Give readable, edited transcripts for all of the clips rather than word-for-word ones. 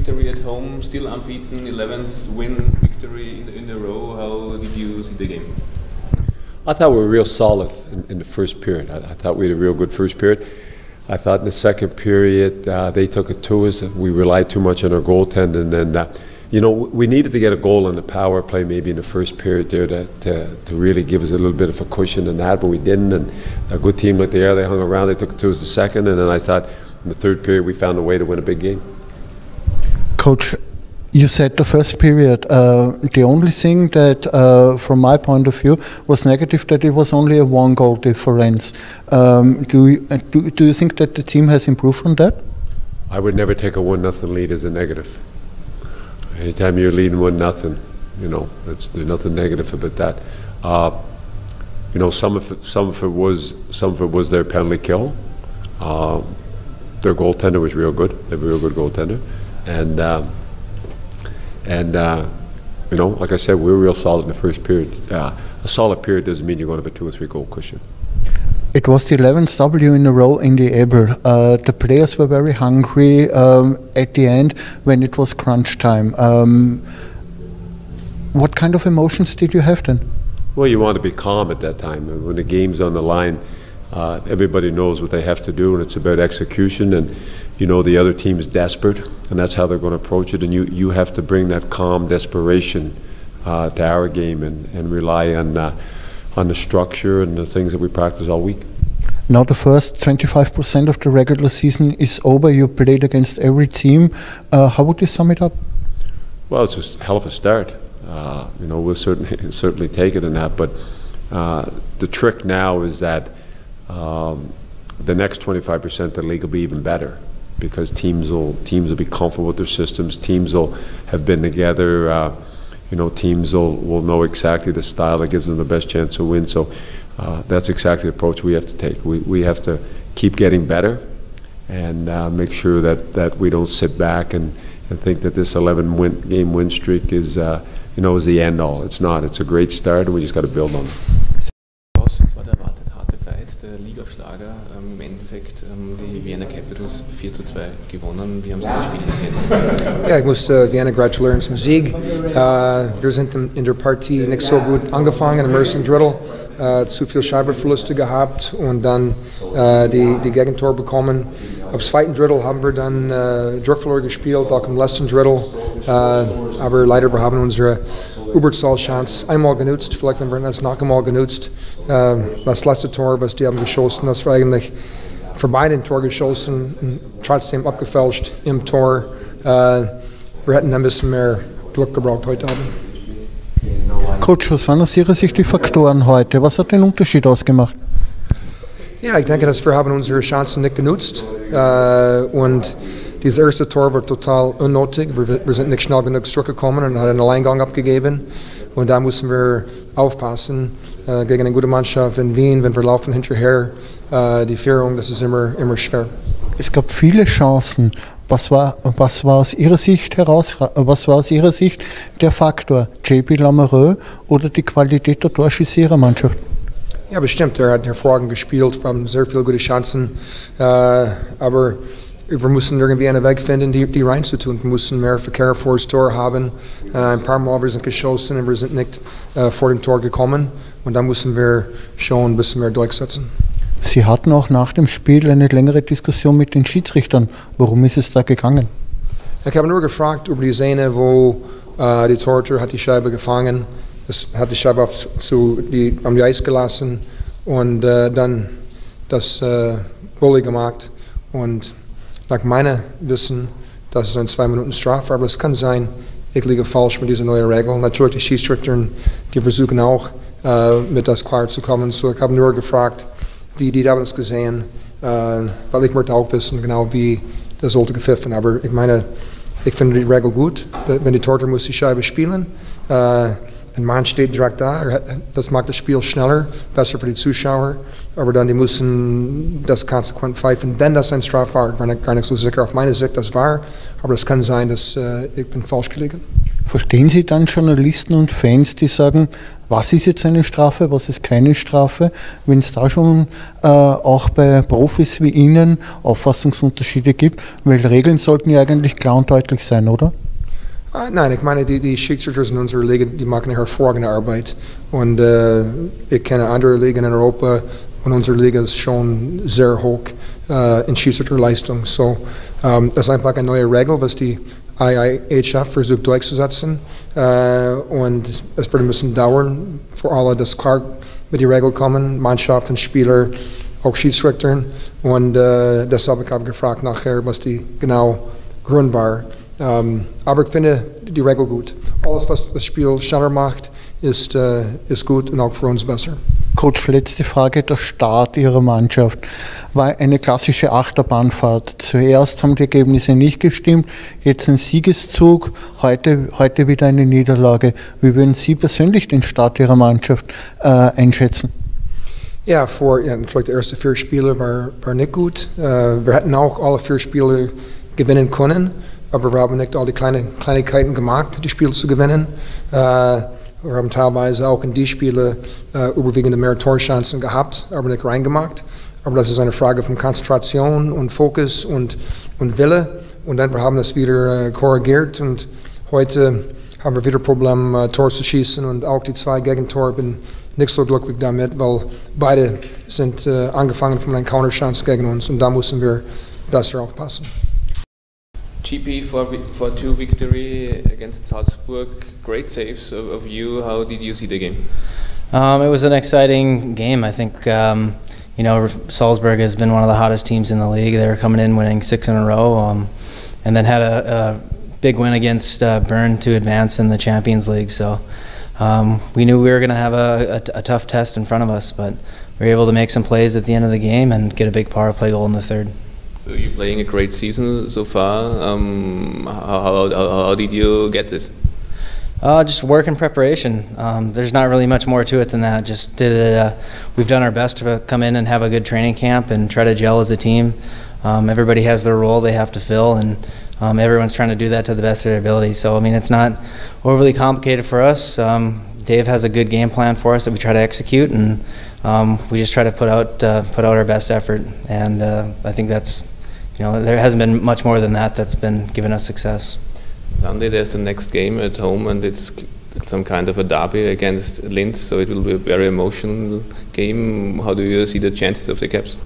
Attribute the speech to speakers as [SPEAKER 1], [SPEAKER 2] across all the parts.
[SPEAKER 1] victory at home, still unbeaten, 11th win victory in a row. How did you see the game?
[SPEAKER 2] I thought we were real solid in the first period. I thought we had a real good first period. I thought in the second period they took it to us. We relied too much on our goaltending, and we needed to get a goal in the power play maybe in the first period there to really give us a little bit of a cushion in that, but we didn't. And a good team like they are, they hung around. They took it to us the second, and then I thought in the third period we found a way to win a big game.
[SPEAKER 3] Coach, you said the first period, the only thing that, from my point of view, was negative, that it was only a 1-goal difference. Do you think that the team has improved on that?
[SPEAKER 2] I would never take a 1-0 lead as a negative. Anytime you're leading 1-0, there's nothing negative about that. Some of it was their penalty kill. Their goaltender was real good. They have a real good goaltender, and like I said, we were real solid in the first period. A solid period doesn't mean you're going to have a 2 or 3 goal cushion.
[SPEAKER 3] It was the 11th W in a row in the EBEL. The players were very hungry at the end when it was crunch time. What kind of emotions did you have then?
[SPEAKER 2] Well, you want to be calm at that time. When the game's on the line, everybody knows what they have to do, and it's about execution. And the other team's desperate, and that's how they're going to approach it. And you have to bring that calm desperation to our game and rely on the structure and the things that we practice all week.
[SPEAKER 3] Now the first 25% of the regular season is over. You played against every team. How would you sum it up?
[SPEAKER 2] Well, it's just a hell of a start. We'll certainly take it in that. But the trick now is that the next 25% of the league will be even better, because teams will be comfortable with their systems. Teams will have been together. Teams will know exactly the style that gives them the best chance to win. So that's exactly the approach we have to take. We have to keep getting better and make sure that we don't sit back and think that this 11-game win streak is the end all. It's not. It's a great start, and we just got to build on it.
[SPEAKER 1] Es war der erwartet harte Fight, der Liga-Schlager. Im Endeffekt die Vienna Capitals 4:2 gewonnen. Wie haben Sie das Spiel gesehen?
[SPEAKER 4] Ja, ich muss Vienna gratulieren zum Sieg. Wir sind in der Partie nicht so gut angefangen im ersten Drittel. Zu viel Scheibenverluste gehabt und dann die Gegentor bekommen. Im zweiten Drittel haben wir dann Druckverlor gespielt, auch im letzten Drittel. Aber leider wir haben unsere Überzahlchance einmal genutzt, vielleicht haben wir das noch einmal genutzt. Das letzte Tor, was die haben geschossen, das war eigentlich für beide Tor geschossen, und trotzdem abgefälscht im Tor. Wir hätten ein bisschen mehr Glück gebraucht heute Abend.
[SPEAKER 3] Coach, was waren aus Ihrer Sicht die Faktoren heute? Was hat den Unterschied ausgemacht?
[SPEAKER 4] Ja, ich denke, dass wir haben unsere Chancen nicht genutzt. Und dieses erste Tor war total unnötig. Wir sind nicht schnell genug zurückgekommen und haben einen Alleingang abgegeben. Und da müssen wir aufpassen gegen eine gute Mannschaft in Wien, wenn wir laufen hinterher. Die Führung, das ist immer schwer.
[SPEAKER 3] Es gab viele Chancen. Was war aus Ihrer Sicht der Faktor? J.P. Lamoureux oder die Qualität der Torschüsse Ihrer Mannschaft?
[SPEAKER 4] Ja, bestimmt. Er hat hervorragend gespielt. Wir haben sehr viele gute Chancen. Aber wir müssen irgendwie einen Weg finden, die reinzutun. Wir müssen mehr Verkehr vor das Tor haben. Ein paar Mal wir sind geschossen und wir sind nicht vor dem Tor gekommen. Und da müssen wir schon ein bisschen mehr durchsetzen.
[SPEAKER 3] Sie hatten auch nach dem Spiel eine längere Diskussion mit den Schiedsrichtern. Worum ist es da gegangen?
[SPEAKER 4] Ich habe nur gefragt über die Szene, wo die Torhüter hat die Scheibe gefangen, hat die Scheibe am Eis gelassen und dann das Goalie gemacht. Und nach meinem Wissen, das ist eine 2 Minuten Strafe, aber es kann sein, ich liege falsch mit dieser neuen Regel. Natürlich die Schiedsrichter, die versuchen auch mit das klar zu kommen. So, ich habe nur gefragt, wie die haben es gesehen, weil ich möchte auch wissen, genau wie das sollte gepfiffen. Aber ich meine, ich finde die Regel gut. Wenn die Torhüter muss die Scheibe spielen, ein Mann steht direkt da, das macht das Spiel schneller, besser für die Zuschauer. Aber dann die müssen das konsequent pfeifen, wenn das ein Straf war. Ich bin gar nicht so sicher auf meine Sicht, das war. Aber es kann sein, dass ich bin falsch gelegen.
[SPEAKER 3] Verstehen Sie dann Journalisten und Fans, die sagen, was ist jetzt eine Strafe, was ist keine Strafe, wenn es da schon auch bei Profis wie Ihnen Auffassungsunterschiede gibt? Weil Regeln sollten ja eigentlich klar und deutlich sein, oder?
[SPEAKER 4] Nein, ich meine, die Schiedsrichter in unserer Liga, die machen eine hervorragende Arbeit. Und ich kenne andere Ligen in Europa und unsere Liga ist schon sehr hoch in Schiedsrichterleistung. So, das ist einfach eine neue Regel, was die IIHF versucht durchzusetzen. Und es wird ein bisschen dauern, für alle, dass klar mit der Regel kommen, Mannschaften, Spieler, auch Schiedsrichter. Und deshalb habe ich gefragt nachher, was die genau Grund war. Aber ich finde die Regel gut. Alles, was das Spiel schneller macht, ist gut und auch für uns besser.
[SPEAKER 3] Coach, letzte Frage. Der Start Ihrer Mannschaft war eine klassische Achterbahnfahrt. Zuerst haben die Ergebnisse nicht gestimmt, jetzt ein Siegeszug, heute wieder eine Niederlage. Wie würden Sie persönlich den Start Ihrer Mannschaft einschätzen?
[SPEAKER 4] Ja, natürlich die ersten 4 Spiele war nicht gut. Wir hätten auch alle 4 Spiele gewinnen können, aber wir haben nicht all die Kleinigkeiten gemacht, die Spiele zu gewinnen. Wir haben teilweise auch in die Spiele überwiegend mehr Torchancen gehabt, aber nicht reingemacht. Aber das ist eine Frage von Konzentration und Fokus und Wille. Und dann haben wir das wieder korrigiert. Und heute haben wir wieder ein Problem, Tor zu schießen. Und auch die 2 Gegentore, bin nicht so glücklich damit, weil beide sind angefangen von einer Counterchance gegen uns. Und da müssen wir besser aufpassen.
[SPEAKER 1] J.P. for 2 victory against Salzburg, great saves of you. How did you see the game?
[SPEAKER 5] It was an exciting game. I think Salzburg has been one of the hottest teams in the league. They were coming in winning 6 in a row, and then had a big win against Bern to advance in the Champions League. So we knew we were going to have a tough test in front of us, but we were able to make some plays at the end of the game and get a big power play goal in the third.
[SPEAKER 1] So you're playing a great season so far. How did you get this?
[SPEAKER 5] Just work and preparation. There's not really much more to it than that. We've done our best to come in and have a good training camp and try to gel as a team. Everybody has their role they have to fill, and everyone's trying to do that to the best of their ability. So I mean, it's not overly complicated for us. Dave has a good game plan for us that we try to execute, and we just try to put out our best effort. And I think that's, there hasn't been much more than that that's been giving us success.
[SPEAKER 1] Sunday there's the next game at home, and it's some kind of a derby against Linz, so it will be a very emotional game. How do you see the chances of the Caps?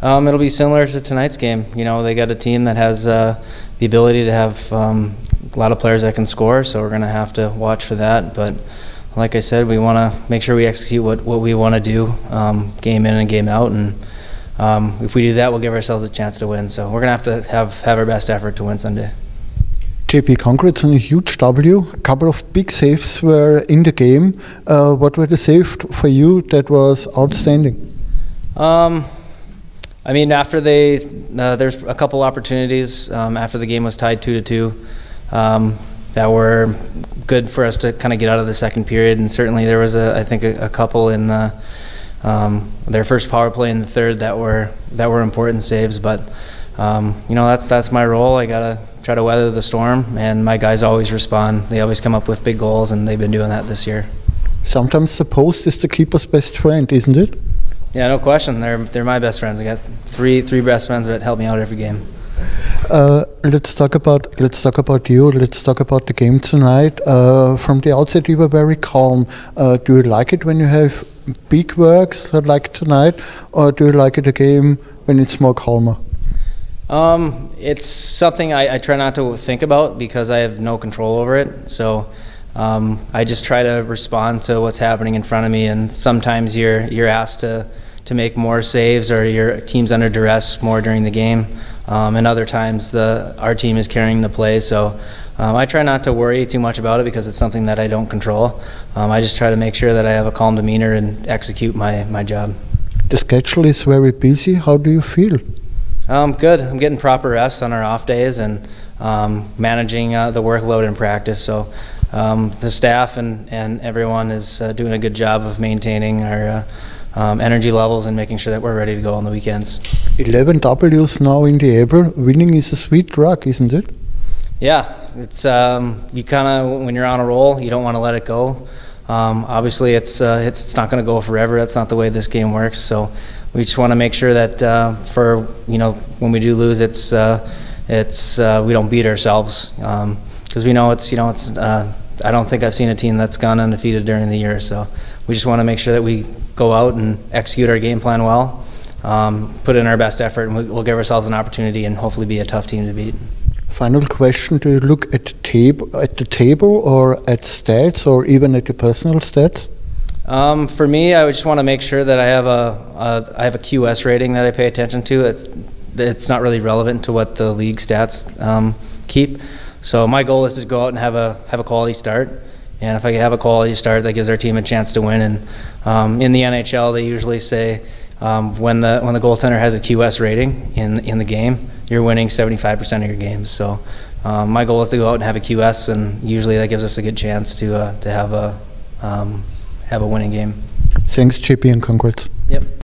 [SPEAKER 5] It'll be similar to tonight's game. They got a team that has the ability to have a lot of players that can score, so we're going to have to watch for that. But like I said, we want to make sure we execute what we want to do, game in and game out, and if we do that, we'll give ourselves a chance to win. So we're going to have our best effort to win Sunday.
[SPEAKER 3] J.P., congrats on a huge W. A couple of big saves were in the game. What were the saves for you that was outstanding?
[SPEAKER 5] I mean, after there's a couple opportunities after the game was tied 2-2 that were good for us to kind of get out of the second period, and certainly there was I think a couple in their first power play in the third that were important saves. But that's my role. I gotta try to weather the storm, and my guys always respond. They always come up with big goals, and they've been doing that this year.
[SPEAKER 3] Sometimes the post is the keeper's best friend, isn't it?
[SPEAKER 5] Yeah, no question. They're my best friends. I got three best friends that help me out every game.
[SPEAKER 3] Let's talk about you. Let's talk about the game tonight. From the outside, you were very calm. Do you like it when you have big works like tonight, or do you like it a game when it's more calmer?
[SPEAKER 5] It's something I try not to think about because I have no control over it. So I just try to respond to what's happening in front of me, and sometimes you're asked to make more saves, or your team's under duress more during the game, and other times our team is carrying the play. So I try not to worry too much about it because it's something that I don't control. I just try to make sure that I have a calm demeanor and execute my job.
[SPEAKER 3] The schedule is very busy. How do you feel?
[SPEAKER 5] Good. I'm getting proper rest on our off days and managing the workload in practice. So the staff and everyone is doing a good job of maintaining our energy levels and making sure that we're ready to go on the weekends.
[SPEAKER 3] 11 Ws now in the EBEL. Winning is a sweet drug, isn't it?
[SPEAKER 5] Yeah, it's you kind of, when you're on a roll, you don't want to let it go. Obviously, it's not going to go forever. That's not the way this game works. So we just want to make sure that for when we do lose, we don't beat ourselves, because we know it's I don't think I've seen a team that's gone undefeated during the year. So we just want to make sure that we go out and execute our game plan well, put in our best effort, and we'll give ourselves an opportunity and hopefully be a tough team to beat.
[SPEAKER 3] Final question: do you look at the table, or at stats, or even at your personal stats?
[SPEAKER 5] For me, I just want to make sure that I have a QS rating that I pay attention to. It's not really relevant to what the league stats keep. So my goal is to go out and have a quality start. And if I have a quality start, that gives our team a chance to win. And in the NHL, they usually say when the goaltender has a QS rating in the game, you're winning 75% of your games. So my goal is to go out and have a QS, and usually that gives us a good chance to have a winning game.
[SPEAKER 3] Thanks, J.P., and congrats.
[SPEAKER 5] Yep.